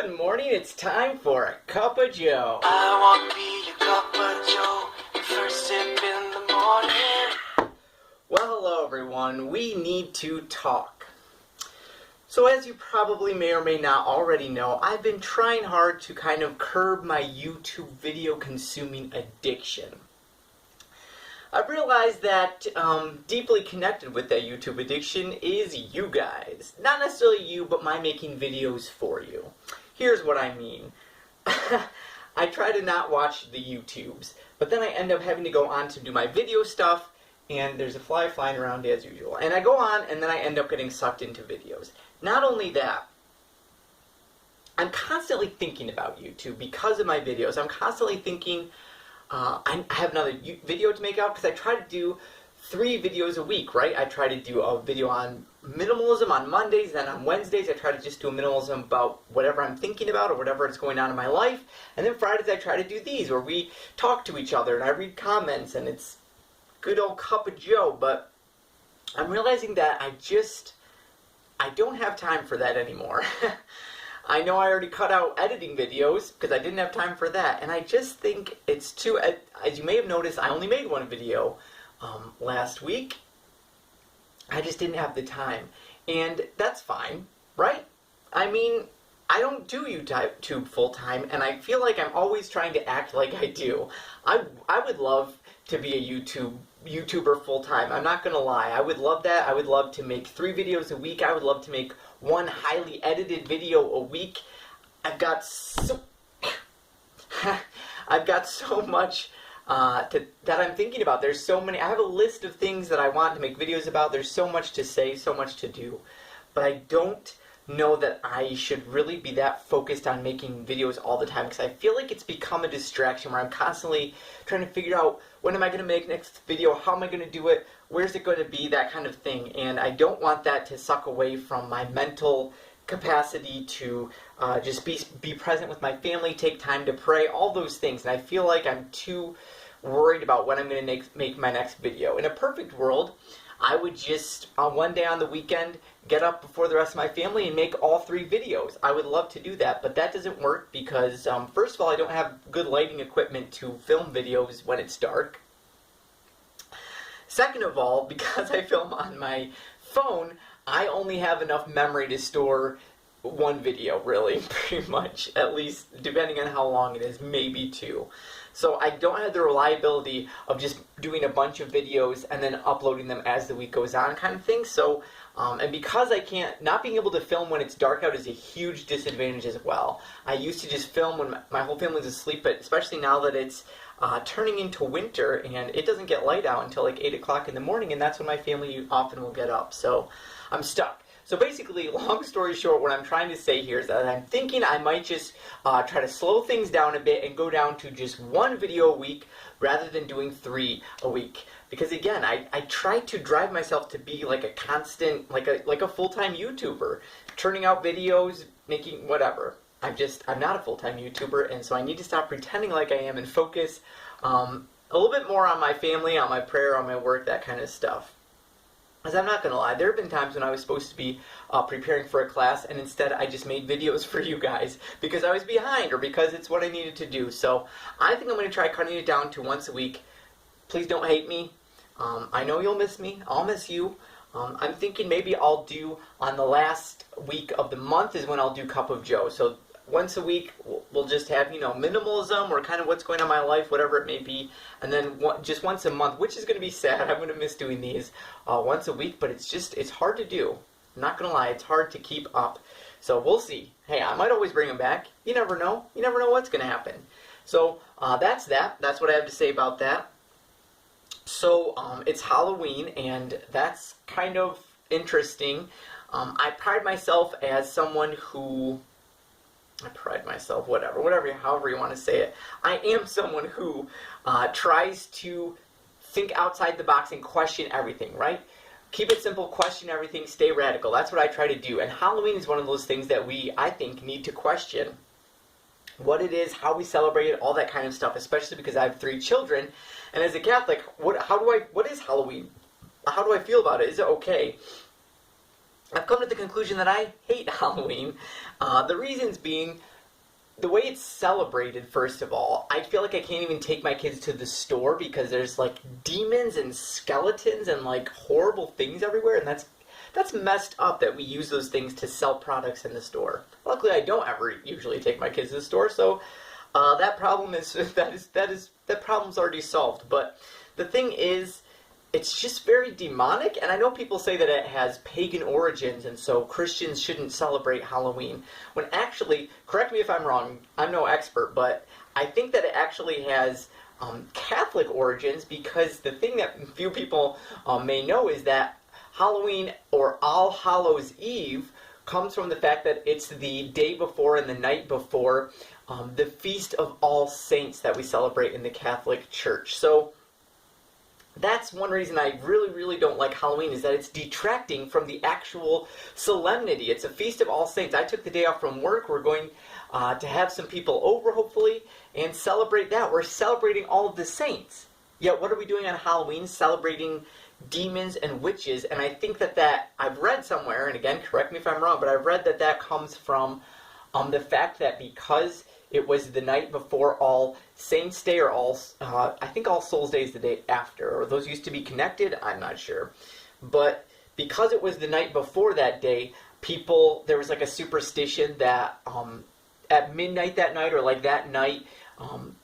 Good morning, it's time for a cup of Joe. I want me a cup of Joe, first sip in the morning. Well, hello everyone, we need to talk. So as you probably may or may not already know, I've been trying hard to kind of curb my YouTube video consuming addiction. I've realized that deeply connected with that YouTube addiction is you guys. Not necessarily you, but my making videos for you. Here's what I mean. I try to not watch the YouTubes, but then I end up having to go on to do my video stuff, and there's a fly flying around as usual. And I go on, and then I end up getting sucked into videos. Not only that, I'm constantly thinking about YouTube because of my videos. I'm constantly thinking, I have another video to make out, because I try to do 3 videos a week, right? I try to do a video on minimalism on Mondays, then on Wednesdays I try to just do a minimalism about whatever I'm thinking about or whatever is going on in my life, and then Fridays I try to do these where we talk to each other and I read comments and it's good old cup of Joe. But I'm realizing that I don't have time for that anymore. I know I already cut out editing videos because I didn't have time for that, and I just think it's too, as you may have noticed, I only made one video last week. I just didn't have the time, and that's fine, right? I mean, I don't do YouTube full-time, and I feel like I'm always trying to act like I do. I would love to be a YouTuber full-time. I'm not gonna lie. I would love that. I would love to make 3 videos a week. I would love to make 1 highly edited video a week. I've got so much that I'm thinking about. There's so many. I have a list of things that I want to make videos about. There's so much to say, so much to do, but I don't know that I should really be that focused on making videos all the time, because I feel like it's become a distraction where I'm constantly trying to figure out, when am I going to make next video, how am I going to do it, where's it going to be, that kind of thing. And I don't want that to suck away from my mental capacity to just be present with my family, take time to pray, all those things. And I feel like I'm too worried about when I'm going to make my next video. In a perfect world, I would just, on one day on the weekend, get up before the rest of my family and make all 3 videos. I would love to do that, but that doesn't work because, first of all, I don't have good lighting equipment to film videos when it's dark. Second of all, because I film on my phone, I only have enough memory to store 1 video, really, pretty much, at least, depending on how long it is, maybe 2. So I don't have the reliability of just doing a bunch of videos and then uploading them as the week goes on, kind of thing. So, and because I can't, not being able to film when it's dark out is a huge disadvantage as well. I used to just film when my whole family's asleep, but especially now that it's turning into winter and it doesn't get light out until like 8 o'clock in the morning, and that's when my family often will get up. So I'm stuck. So basically, long story short, what I'm trying to say here is that I'm thinking I might just try to slow things down a bit and go down to just 1 video a week rather than doing 3 a week. Because again, I try to drive myself to be like a constant, like a full-time YouTuber, turning out videos, making whatever. I'm not a full-time YouTuber, and so I need to stop pretending like I am and focus a little bit more on my family, on my prayer, on my work, that kind of stuff. Because I'm not going to lie, there have been times when I was supposed to be preparing for a class, and instead I just made videos for you guys because I was behind or because it's what I needed to do. So I think I'm going to try cutting it down to once a week. Please don't hate me. I know you'll miss me. I'll miss you. I'm thinking maybe I'll do on the last week of the month is when I'll do Cup of Joe. So once a week, we'll just have, minimalism or kind of what's going on in my life, whatever it may be. And then just once a month, which is going to be sad. I'm going to miss doing these once a week, but it's hard to do. I'm not going to lie, it's hard to keep up. So we'll see. Hey, I might always bring them back. You never know. You never know what's going to happen. So that's that. That's what I have to say about that. So it's Halloween, and that's kind of interesting. I pride myself as someone who... however you want to say it. I am someone who tries to think outside the box and question everything, right? Keep it simple, question everything, stay radical. That's what I try to do. And Halloween is one of those things that I think, need to question what it is, how we celebrate it, all that kind of stuff, especially because I have 3 children. And as a Catholic, what is Halloween? How do I feel about it? Is it okay? I've come to the conclusion that I hate Halloween. The reasons being, the way it's celebrated, first of all, I feel like I can't even take my kids to the store because there's like demons and skeletons and like horrible things everywhere, and that's messed up that we use those things to sell products in the store. Luckily, I don't ever usually take my kids to the store, so that problem's already solved. But the thing is, it's just very demonic, and I know people say that it has pagan origins, and so Christians shouldn't celebrate Halloween, when actually, correct me if I'm wrong, I'm no expert, but I think that it actually has Catholic origins, because the thing that few people may know is that Halloween, or All Hallows Eve, comes from the fact that it's the day before and the night before the Feast of All Saints that we celebrate in the Catholic Church. So that's one reason I really, really don't like Halloween, is that it's detracting from the actual solemnity. It's a Feast of All Saints. I took the day off from work. We're going to have some people over, hopefully, and celebrate that. We're celebrating all of the saints. Yet what are we doing on Halloween? Celebrating demons and witches. And I think that I've read somewhere, and again, correct me if I'm wrong, but I've read that comes from the fact that because it was the night before All Saints Day, or I think All Souls Day is the day after, or those used to be connected, I'm not sure. But because it was the night before that day, there was like a superstition that at midnight that night, or like that night,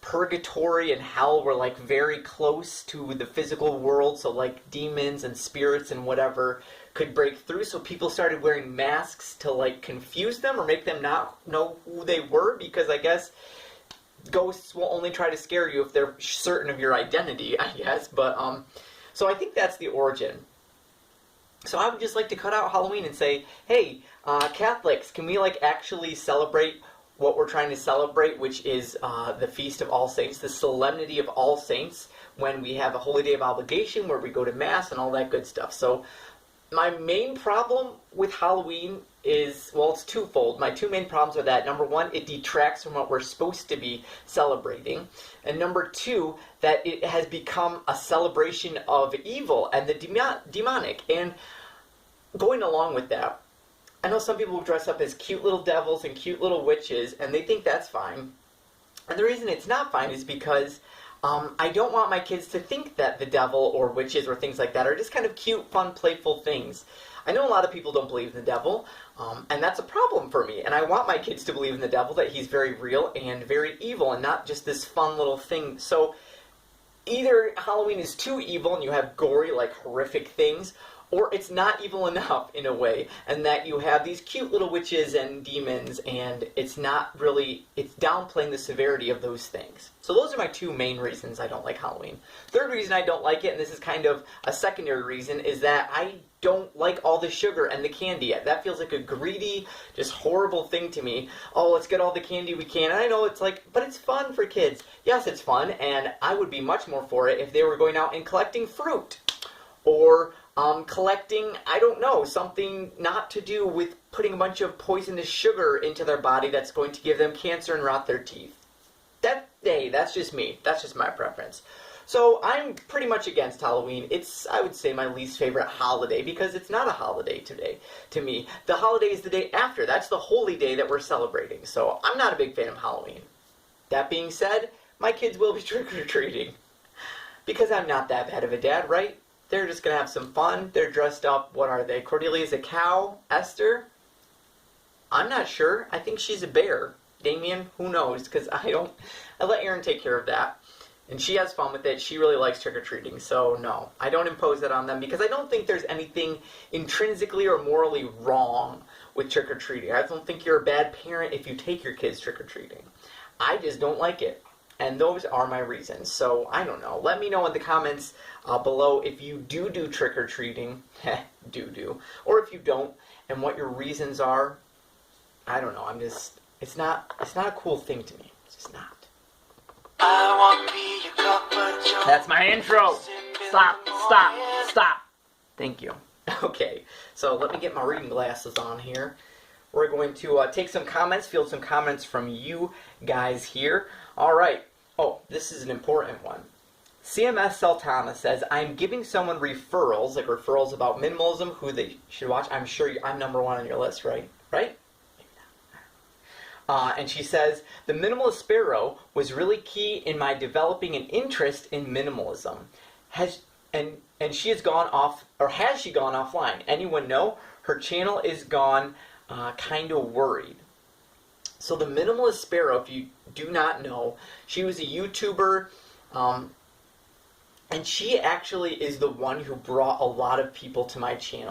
purgatory and hell were like very close to the physical world, so like demons and spirits and whatever could break through, so people started wearing masks to like confuse them or make them not know who they were, because I guess ghosts will only try to scare you if they're certain of your identity, I guess. But so I think that's the origin. So I would just like to cut out Halloween and say, hey, Catholics, can we like actually celebrate what we're trying to celebrate, which is the Feast of All Saints, the solemnity of All Saints, when we have a holy day of obligation where we go to Mass and all that good stuff. So my main problem with Halloween is, well, it's twofold. My two main problems are that, number one, it detracts from what we're supposed to be celebrating, and number two, that it has become a celebration of evil and the demonic. And going along with that, I know some people dress up as cute little devils and cute little witches, and they think that's fine. And the reason it's not fine is because I don't want my kids to think that the devil or witches or things like that are just kind of cute, fun, playful things. I know a lot of people don't believe in the devil, and that's a problem for me. And I want my kids to believe in the devil, that he's very real and very evil and not just this fun little thing. So either Halloween is too evil and you have gory, like horrific things, or it's not evil enough in a way, and that you have these cute little witches and demons, and it's downplaying the severity of those things. So those are my two main reasons I don't like Halloween. Third reason I don't like it, and this is kind of a secondary reason, is that I don't like all the sugar and the candy. That feels like a greedy, just horrible thing to me. Oh, let's get all the candy we can. And I know it's like, but it's fun for kids. Yes, it's fun, and I would be much more for it if they were going out and collecting fruit. Or collecting, I don't know, something not to do with putting a bunch of poisonous sugar into their body that's going to give them cancer and rot their teeth. That's just me. That's just my preference. So I'm pretty much against Halloween. It's, I would say, my least favorite holiday, because it's not a holiday today to me. The holiday is the day after. That's the holy day that we're celebrating. So I'm not a big fan of Halloween. That being said, my kids will be trick-or-treating, because I'm not that bad of a dad, right? They're just going to have some fun. They're dressed up. What are they? Cordelia's a cow. Esther? I'm not sure. I think she's a bear. Damien? Who knows? Because I let Erin take care of that. And she has fun with it. She really likes trick-or-treating. So no, I don't impose that on them, because I don't think there's anything intrinsically or morally wrong with trick-or-treating. I don't think you're a bad parent if you take your kids trick-or-treating. I just don't like it. And those are my reasons. So, I don't know. Let me know in the comments below if you do trick-or-treating. Or if you don't, and what your reasons are. I don't know. It's not a cool thing to me. It's just not. I want to be your cup of joe. That's my intro. Stop. Thank you. Okay. So, let me get my reading glasses on here. We're going to take some comments, field some comments from you guys here. All right. Oh, this is an important one. CMS Sultana says, I'm giving someone referrals, like referrals about minimalism, who they should watch. I'm sure I'm number one on your list, right? Right? Maybe not. And she says, the Minimalist Sparrow was really key in my developing an interest in minimalism. And she has gone off, or has she gone offline? Anyone know? Her channel is gone, kind of worried. So the Minimalist Sparrow, if you do not know, she was a YouTuber, and she actually is the one who brought a lot of people to my channel.